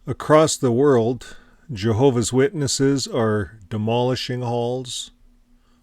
Across the world, Jehovah's Witnesses are demolishing halls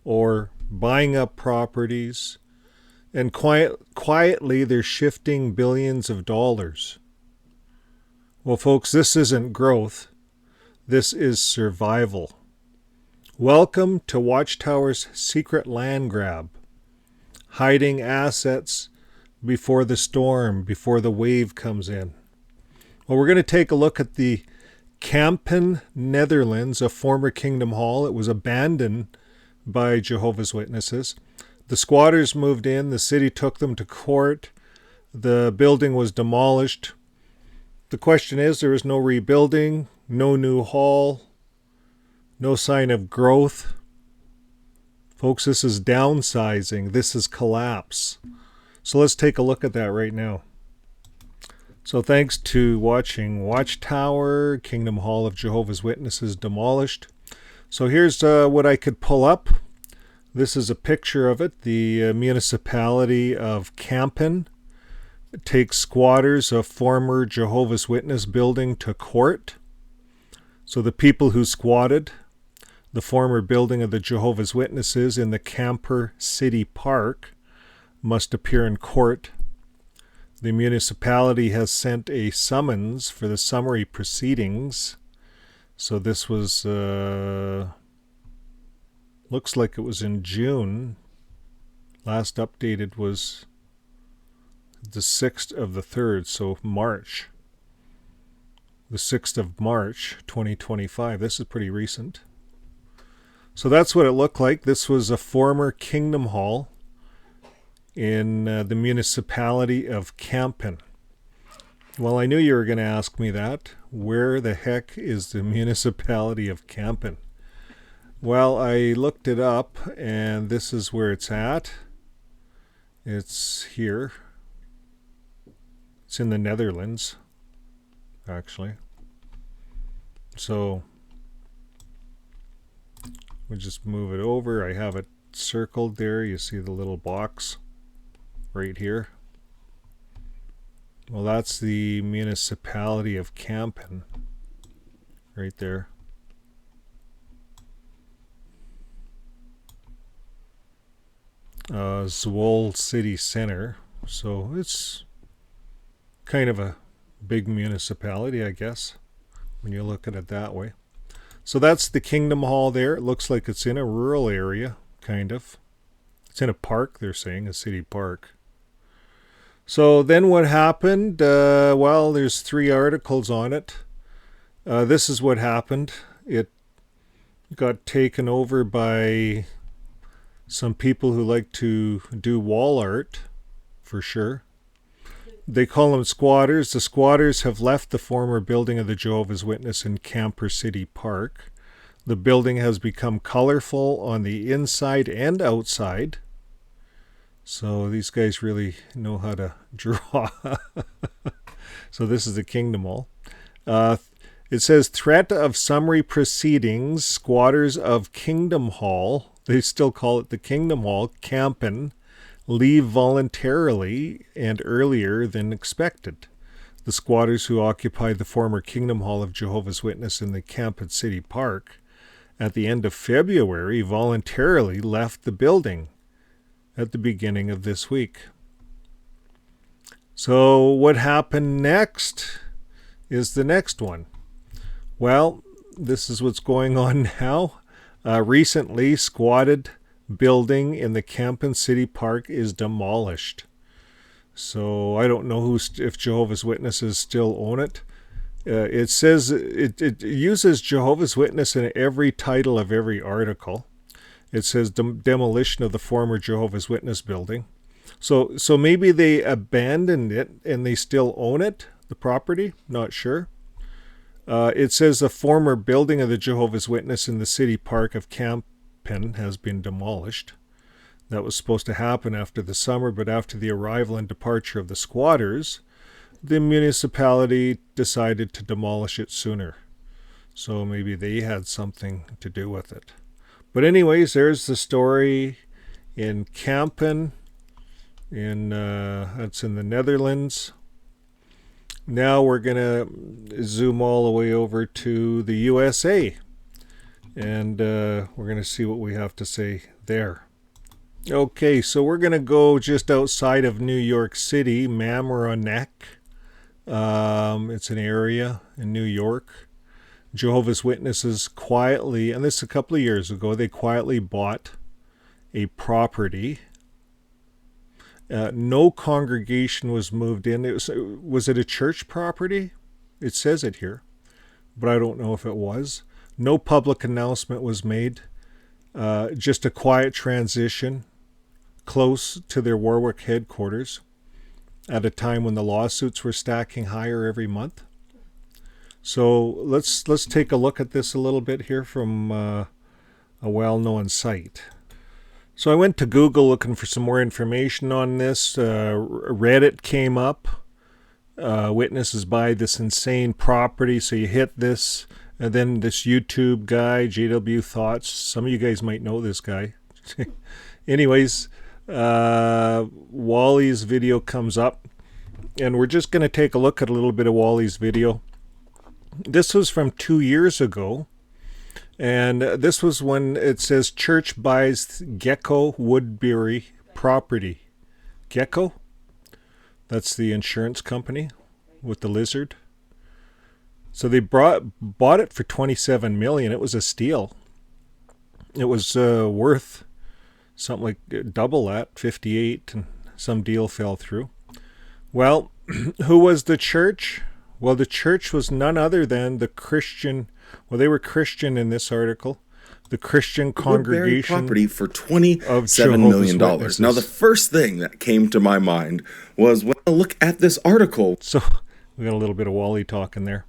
or buying up properties, and quietly they're shifting billions of dollars. Well, folks, this isn't growth. This is survival. Welcome to Watchtower's secret land grab, hiding assets before the storm, before the wave comes in. Well, we're going to take a look at the Kampen, Netherlands, a former Kingdom Hall. It was abandoned by Jehovah's Witnesses. The squatters moved in. The city took them to court. The building was demolished. The question is, there is no rebuilding, no new hall, no sign of growth. Folks, this is downsizing. This is collapse. So let's take a look at that right now. So thanks to Watching Watchtower, Kingdom Hall of Jehovah's Witnesses demolished. So here's what I could pull up. This is a picture of it. The municipality of Kampen takes squatters of former Jehovah's Witness building to court. So the people who squatted the former building of the Jehovah's Witnesses in the Kampen City Park must appear in court. The municipality has sent a summons for the summary proceedings. So this was, looks like it was in June. Last updated was the 6th of the 3rd, so March. The 6th of March, 2025. This is pretty recent. So that's what it looked like. This was a former Kingdom Hall in the municipality of Kampen. Well, I knew you were going to ask me that. Where the heck is the municipality of Kampen? Well, I looked it up, and this is where it's at. It's here. It's in the Netherlands, actually. So we'll just move it over. I have it circled there. You see the little box right here. Well, that's the municipality of Kampen right there. Zwolle City Center. So it's kind of a big municipality, I guess, when you look at it that way. So that's the Kingdom Hall there. It looks like it's in a rural area, kind of. It's in a park, they're saying, a city park. So then what happened? Well, there's 3 articles on it. This is what happened. It got taken over by some people who like to do wall art, for sure. They call them squatters. The squatters have left the former building of the Jehovah's Witness in Kampen City Park. The building has become colorful on the inside and outside. So these guys really know how to draw. So this is the Kingdom Hall. It says, threat of summary proceedings, squatters of Kingdom Hall, they still call it the Kingdom Hall, Kampen, leave voluntarily and earlier than expected. The squatters who occupied the former Kingdom Hall of Jehovah's Witness in the Kampen City Park at the end of February voluntarily left the building at the beginning of this week. So what happened next is the next one. Well, this is what's going on now. Recently, squatted building in the Kampen City Park is demolished. So I don't know if Jehovah's Witnesses still own it. It says it uses Jehovah's Witness in every title of every article. It says demolition of the former Jehovah's Witness building. So maybe they abandoned it and they still own it, the property. Not sure. It says the former building of the Jehovah's Witness in the city park of Kampen has been demolished. That was supposed to happen after the summer, but after the arrival and departure of the squatters, the municipality decided to demolish it sooner. So maybe they had something to do with it. But anyways, there's the story in Kampen, that's in the Netherlands. Now we're going to zoom all the way over to the USA. And we're going to see what we have to say there. Okay, so we're going to go just outside of New York City, Mamaroneck. It's an area in New York. Jehovah's Witnesses quietly, and this is a couple of years ago, they quietly bought a property. No congregation was moved in. Was it a church property? It says it here, but I don't know if it was. No public announcement was made. Just a quiet transition close to their Warwick headquarters at a time when the lawsuits were stacking higher every month. So let's take a look at this a little bit here from a well-known site. So I went to Google looking for some more information on this. Reddit came up. Witnesses buy this insane property. So you hit this, and then this YouTube guy, JW Thoughts. Some of you guys might know this guy. Anyways, Wally's video comes up, and we're just going to take a look at a little bit of Wally's video. This was from 2 years ago, and this was when it says church buys Gecko Woodbury property. Gecko? That's the insurance company with the lizard. So they bought it for $27 million. It was a steal. It was worth something like double that, 58, and some deal fell through. Well, who was the church? Well, the church was none other than the Christian, well, they were Christian in this article, the Christian congregation property for $27 million. Now, the first thing that came to my mind was when I look at this article. So we got a little bit of Wally talking there.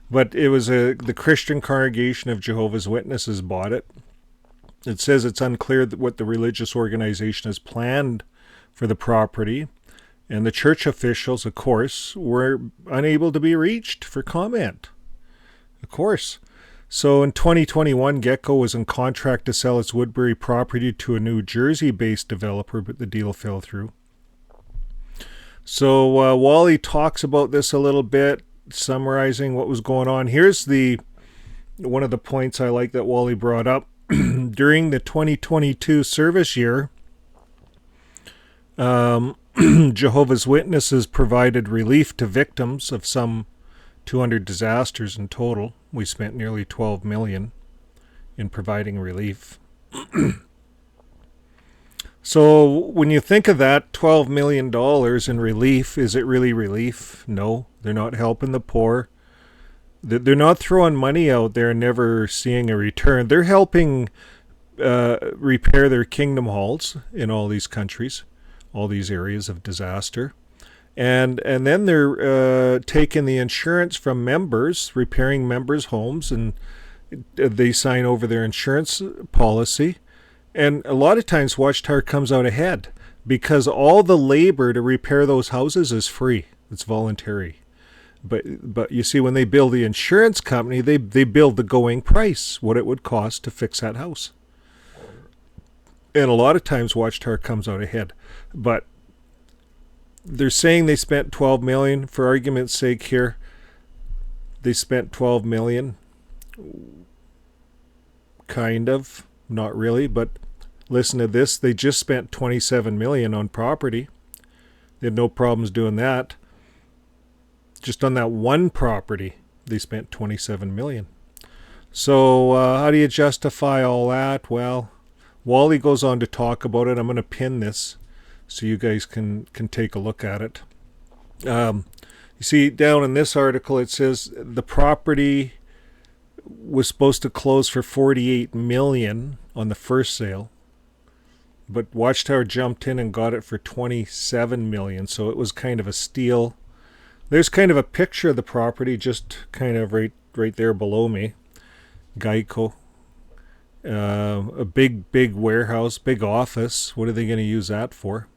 But it was the Christian congregation of Jehovah's Witnesses bought it. It says it's unclear what the religious organization has planned for the property. And the church officials, of course, were unable to be reached for comment. Of course. So in 2021, Gecko was in contract to sell its Woodbury property to a New Jersey-based developer, but the deal fell through. So Wally talks about this a little bit, summarizing what was going on. Here's one of the points I like that Wally brought up. During the 2022 service year, Jehovah's Witnesses provided relief to victims of some 200 disasters in total. We spent nearly $12 million in providing relief. So when you think of that, $12 million in relief, is it really relief? No, they're not helping the poor. They're not throwing money out there and never seeing a return. They're helping repair their kingdom halls in all these countries, all these areas of disaster. And then they're taking the insurance from members, repairing members' homes, and they sign over their insurance policy. And a lot of times Watchtower comes out ahead because all the labor to repair those houses is free. It's voluntary. But you see, when they bill the insurance company, they bill the going price, what it would cost to fix that house. And a lot of times Watchtower comes out ahead. But they're saying they spent $12 million. For argument's sake here, they spent $12 million. Kind of. Not really, but listen to this. They just spent $27 million on property. They had no problems doing that. Just on that one property, they spent $27 million. So how do you justify all that? Well, Wally goes on to talk about it. I'm going to pin this so you guys can take a look at it. You see down in this article, it says the property was supposed to close for $48 million on the first sale, but Watchtower jumped in and got it for $27 million. So it was kind of a steal. There's kind of a picture of the property just kind of right there below me. Gecko. A big warehouse, big office. What are they going to use that for?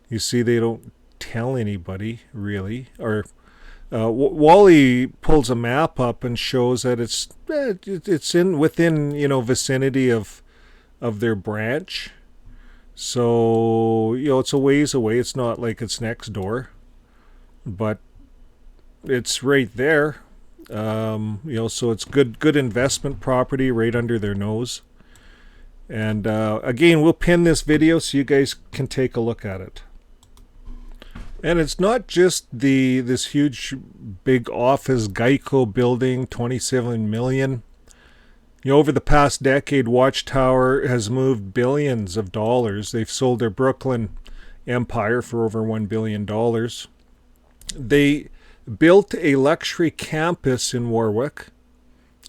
You see, they don't tell anybody, really. Or Wally pulls a map up and shows that it's within vicinity of their branch. So it's a ways away. It's not like it's next door, but it's right there. So it's good investment property right under their nose. And again, we'll pin this video so you guys can take a look at it. And it's not just this huge big office Gecko building, 27 million. Over the past decade, Watchtower has moved billions of dollars. They've sold their Brooklyn empire for over $1 billion. They built a luxury campus in Warwick.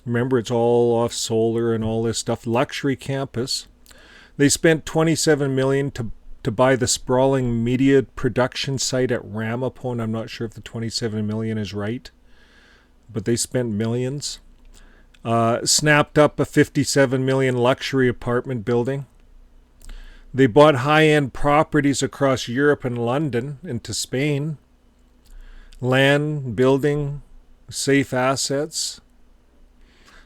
Remember, it's all off solar and all this stuff. Luxury campus. They spent $27 million to buy the sprawling media production site at Ramapone. I'm not sure if the $27 million is right, but they spent millions. Snapped up a $57 million luxury apartment building. They bought high-end properties across Europe and London into Spain. Land, building, safe assets.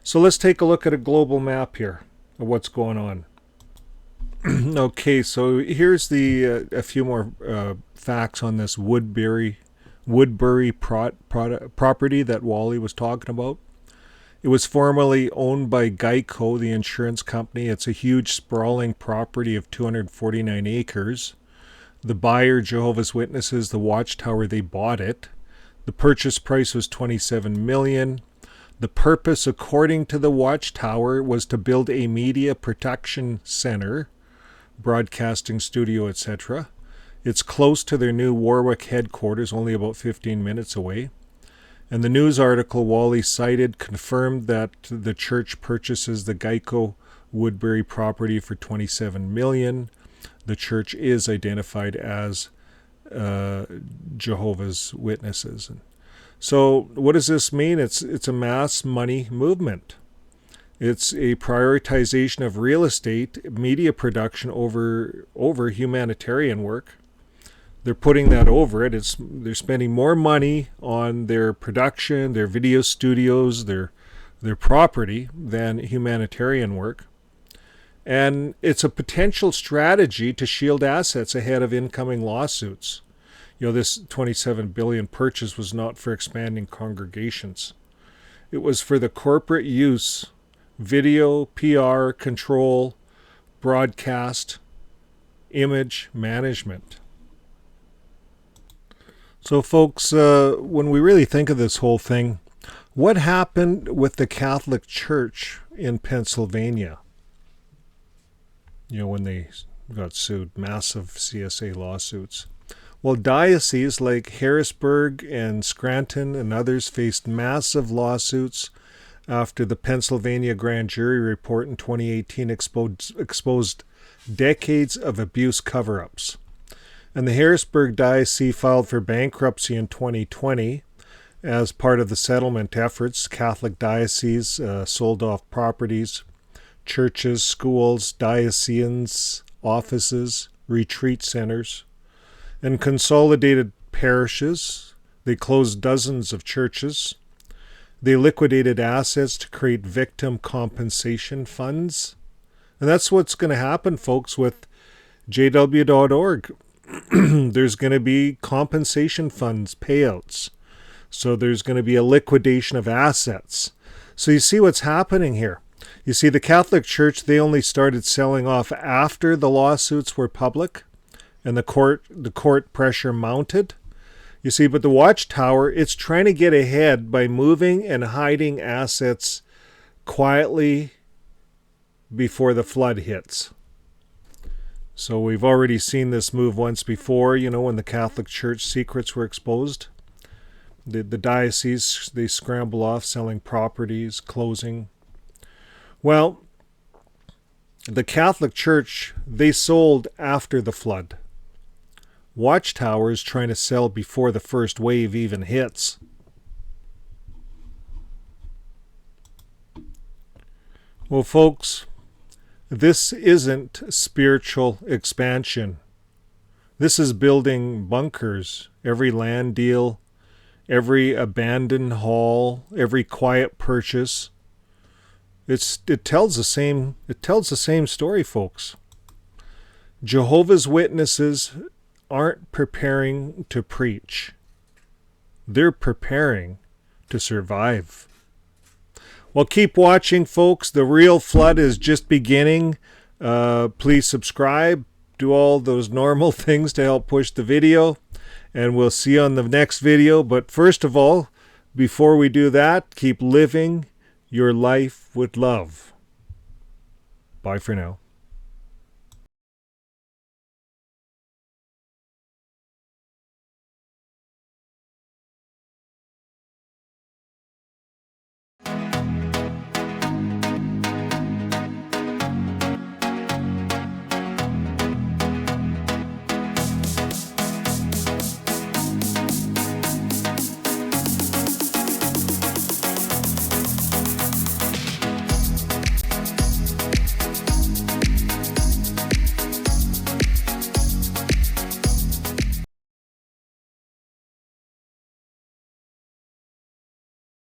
So let's take a look at a global map here of what's going on. Okay, so here's a few more facts on this Woodbury property that Walley was talking about. It was formerly owned by Gecko, the insurance company. It's a huge sprawling property of 249 acres. The buyer, Jehovah's Witnesses, the Watchtower, they bought it. The purchase price was $27 million. The purpose, according to the Watchtower, was to build a media protection center, broadcasting studio, etc. It's close to their new Warwick headquarters, only about 15 minutes away. And the news article Walley cited confirmed that the church purchases the Gecko Woodbury property for $27 million. The church is identified as Jehovah's Witnesses. So what does this mean? It's a mass money movement. It's a prioritization of real estate, media production over humanitarian work. They're putting that over it. They're spending more money on their production, their video studios, their property than humanitarian work. And it's a potential strategy to shield assets ahead of incoming lawsuits. This $27 billion purchase was not for expanding congregations. It was for the corporate use, video, PR, control, broadcast, image management. So folks, when we really think of this whole thing, what happened with the Catholic Church in Pennsylvania? When they got sued, massive CSA lawsuits. Well, dioceses like Harrisburg and Scranton and others faced massive lawsuits after the Pennsylvania grand jury report in 2018 exposed decades of abuse cover-ups. And the Harrisburg Diocese filed for bankruptcy in 2020 as part of the settlement efforts. Catholic dioceses sold off properties, churches, schools, diocesan offices, retreat centers, and consolidated parishes. They closed dozens of churches. They liquidated assets to create victim compensation funds. And that's what's going to happen, folks, with jw.org. There's going to be compensation funds, payouts. So there's going to be a liquidation of assets. So you see what's happening here. You see, the Catholic Church, they only started selling off after the lawsuits were public and the court pressure mounted. You see, but the Watchtower, it's trying to get ahead by moving and hiding assets quietly before the flood hits. So we've already seen this move once before, when the Catholic Church secrets were exposed. The diocese, they scramble off selling properties, closing. Well, the Catholic Church, they sold after the flood. Watchtower is trying to sell before the first wave even hits. Well, folks, this isn't spiritual expansion. This is building bunkers. Every land deal, every abandoned hall, every quiet purchase. It tells the same story, folks. Jehovah's Witnesses aren't preparing to preach. They're preparing to survive. Well, keep watching, folks. The real flood is just beginning. Please subscribe. Do all those normal things to help push the video. And we'll see you on the next video. But first of all, before we do that, keep living your life with love. Bye for now.